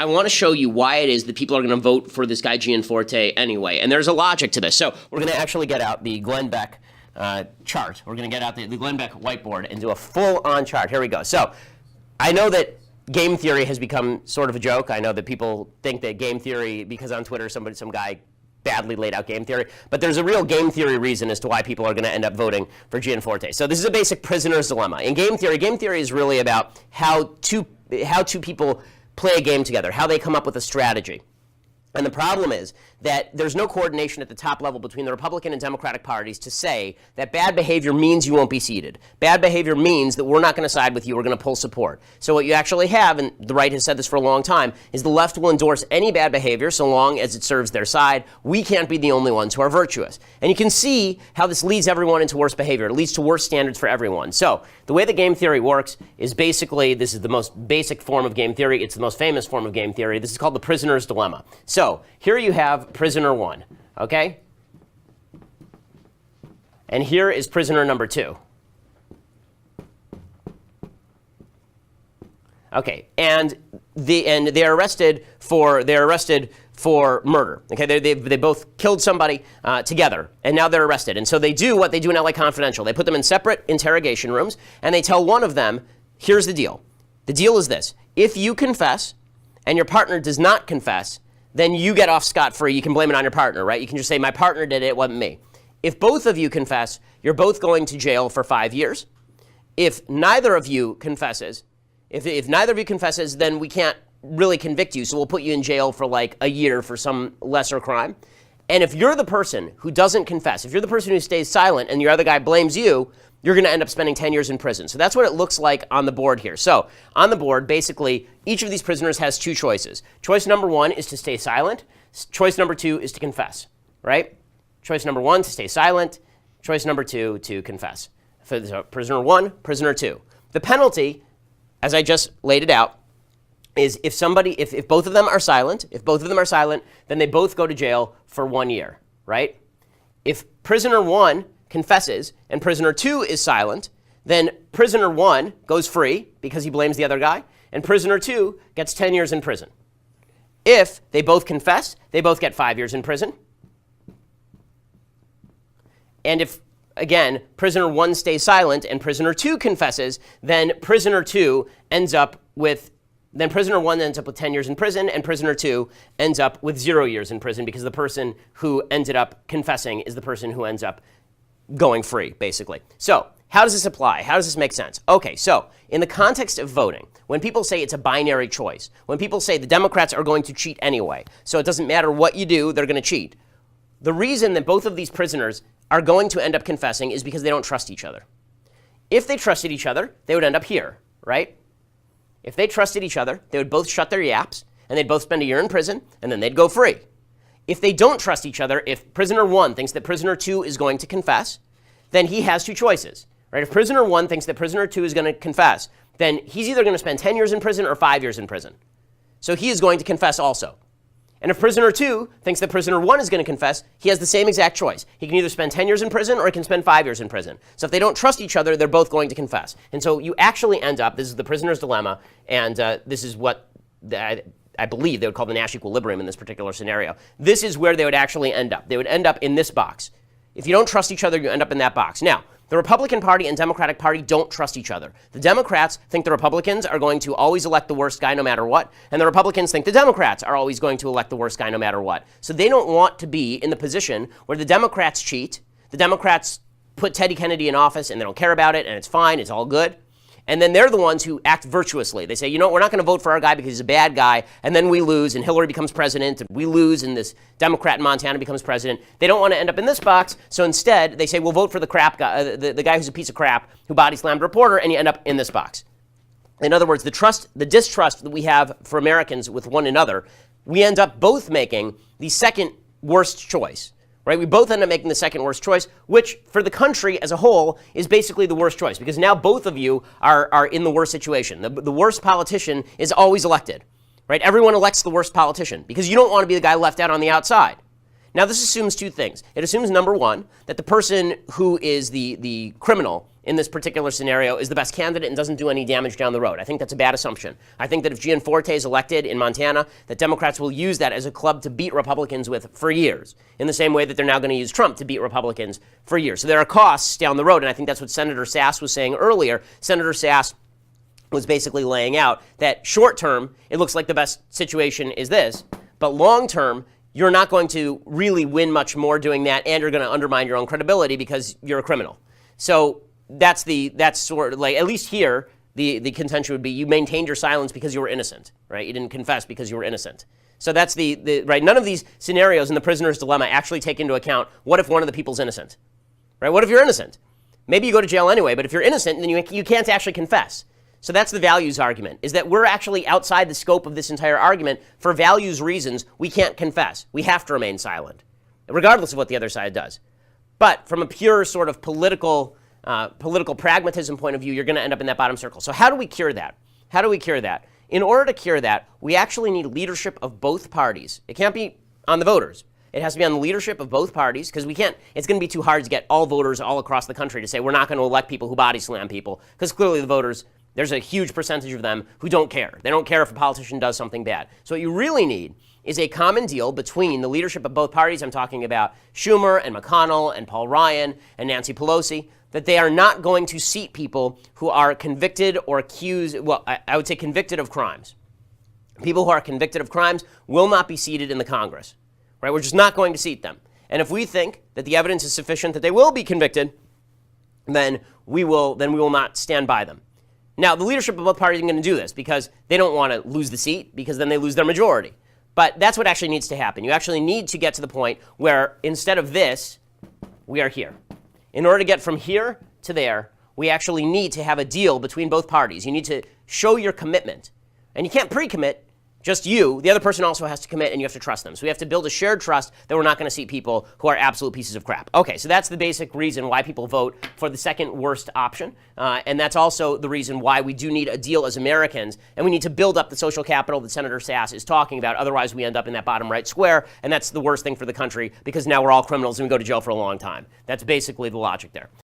I want to show you why it is that people are going to vote for this guy Gianforte anyway. And there's a logic to this. So we're going to actually get out the Glenn Beck chart. We're going to get out the Glenn Beck whiteboard and do a full-on chart. Here we go. So I know that game theory has become sort of a joke. I know that people think that game theory, because on Twitter some guy badly laid out game theory, but there's a real game theory reason as to why people are going to end up voting for Gianforte. So this is a basic prisoner's dilemma. In game theory is really about how two people play a game together, how they come up with a strategy. And the problem is that there's no coordination at the top level between the Republican and Democratic parties to say that bad behavior means you won't be seated. Bad behavior means that we're not going to side with you, we're going to pull support. So what you actually have, and the right has said this for a long time, is the left will endorse any bad behavior so long as it serves their side. We can't be the only ones who are virtuous. And you can see how this leads everyone into worse behavior. It leads to worse standards for everyone. So the way that game theory works is basically, this is the most basic form of game theory. It's the most famous form of game theory. This is called the prisoner's dilemma. So here you have prisoner 1, okay? And here is prisoner number 2. Okay, and they're arrested for murder. Okay, they both killed somebody together, and now they're arrested. And so they do what they do in LA Confidential. They put them in separate interrogation rooms, and they tell one of them, here's the deal. The deal is this: if you confess and your partner does not confess, then you get off scot-free. You can blame it on your partner, right? You can just say, my partner did it, it wasn't me. If both of you confess, you're both going to jail for 5 years. If neither of you confesses, if neither of you confesses, then we can't really convict you, so we'll put you in jail for like a year for some lesser crime. And if you're the person who doesn't confess, if you're the person who stays silent and your other guy blames you, you're going to end up spending 10 years in prison. So that's what it looks like on the board here. So on the board, basically, each of these prisoners has two choices. Choice number 1 is to stay silent. Choice number 2 is to confess, right? Choice number 1, to stay silent. Choice number 2, to confess. So prisoner 1, prisoner 2. The penalty, as I just laid it out, is if both of them are silent, then they both go to jail for 1 year, right? If prisoner 1 confesses and prisoner 2 is silent, then prisoner 1 goes free because he blames the other guy, and prisoner 2 gets 10 years in prison. If they both confess, they both get 5 years in prison. And if, again, prisoner 1 stays silent and prisoner 2 confesses, then prisoner 1 ends up with 10 years in prison, and prisoner 2 ends up with 0 years in prison, because the person who ended up confessing is the person who ends up going free, basically. So how does this apply? How does this make sense? Okay, so in the context of voting, when people say it's a binary choice, when people say the Democrats are going to cheat anyway, so it doesn't matter what you do, they're going to cheat, the reason that both of these prisoners are going to end up confessing is because they don't trust each other. If they trusted each other, they would end up here, right? If they trusted each other, they would both shut their yaps, and they'd both spend a year in prison, and then they'd go free. If they don't trust each other, if prisoner 1 thinks that prisoner 2 is going to confess, then he has two choices, right? If prisoner 1 thinks that prisoner 2 is going to confess, then he's either going to spend 10 years in prison or 5 years in prison. So he is going to confess also. And if prisoner 2 thinks that prisoner 1 is going to confess, he has the same exact choice. He can either spend 10 years in prison or he can spend 5 years in prison. So if they don't trust each other, they're both going to confess. And so you actually end up, this is the prisoner's dilemma, and this is what I believe they would call the Nash equilibrium in this particular scenario. This is where they would actually end up. They would end up in this box. If you don't trust each other, you end up in that box. Now, the Republican Party and Democratic Party don't trust each other. The Democrats think the Republicans are going to always elect the worst guy no matter what, and the Republicans think the Democrats are always going to elect the worst guy no matter what. So they don't want to be in the position where the Democrats cheat, the Democrats put Teddy Kennedy in office and they don't care about it and it's fine, it's all good. And then they're the ones who act virtuously. They say, you know, we're not going to vote for our guy because he's a bad guy, and then we lose, and Hillary becomes president, and we lose, and this Democrat in Montana becomes president. They don't want to end up in this box, so instead they say, we'll vote for the crap guy, the guy who's a piece of crap, who body slammed a reporter, and you end up in this box. In other words, the distrust that we have for Americans with one another, we end up both making the second worst choice. Right? We both end up making the second worst choice, which for the country as a whole is basically the worst choice, because now both of you are in the worst situation. The worst politician is always elected. Right? Everyone elects the worst politician because you don't want to be the guy left out on the outside. Now, this assumes two things. It assumes, number one, that the person who is the criminal in this particular scenario is the best candidate and doesn't do any damage down the road. I think that's a bad assumption. I think that if Gianforte is elected in Montana, that Democrats will use that as a club to beat Republicans with for years, in the same way that they're now going to use Trump to beat Republicans for years. So there are costs down the road, and I think that's what Senator Sass was saying earlier. Senator Sass was basically laying out that short term, it looks like the best situation is this, but long term, you're not going to really win much more doing that, and you're going to undermine your own credibility because you're a criminal. So that's sort of like, at least here, the contention would be you maintained your silence because you were innocent, right? You didn't confess because you were innocent. So that's right. None of these scenarios in the prisoner's dilemma actually take into account what if one of the people's innocent, right? What if you're innocent? Maybe you go to jail anyway, but if you're innocent, then you can't actually confess. So that's the values argument, is that we're actually outside the scope of this entire argument. For values reasons, we can't confess. We have to remain silent, regardless of what the other side does. But from a pure sort of political pragmatism point of view, you're going to end up in that bottom circle. So how do we cure that? How do we cure that? In order to cure that, we actually need leadership of both parties. It can't be on the voters. It has to be on the leadership of both parties, because it's going to be too hard to get all voters all across the country to say we're not going to elect people who body slam people, because clearly the voters, there's a huge percentage of them who don't care. They don't care if a politician does something bad. So what you really need is a common deal between the leadership of both parties. I'm talking about Schumer and McConnell and Paul Ryan and Nancy Pelosi, that they are not going to seat people who are convicted or accused, well, I would say convicted of crimes. People who are convicted of crimes will not be seated in the Congress, right? We're just not going to seat them. And if we think that the evidence is sufficient that they will be convicted, then we will not stand by them. Now, the leadership of both parties are going to do this because they don't want to lose the seat, because then they lose their majority. But that's what actually needs to happen. You actually need to get to the point where instead of this, we are here. In order to get from here to there, we actually need to have a deal between both parties. You need to show your commitment. And you can't pre-commit, just you. The other person also has to commit, and you have to trust them. So we have to build a shared trust that we're not going to seat people who are absolute pieces of crap. Okay, so that's the basic reason why people vote for the second worst option. And that's also the reason why we do need a deal as Americans, and we need to build up the social capital that Senator Sass is talking about. Otherwise, we end up in that bottom right square, and that's the worst thing for the country, because now we're all criminals and we go to jail for a long time. That's basically the logic there.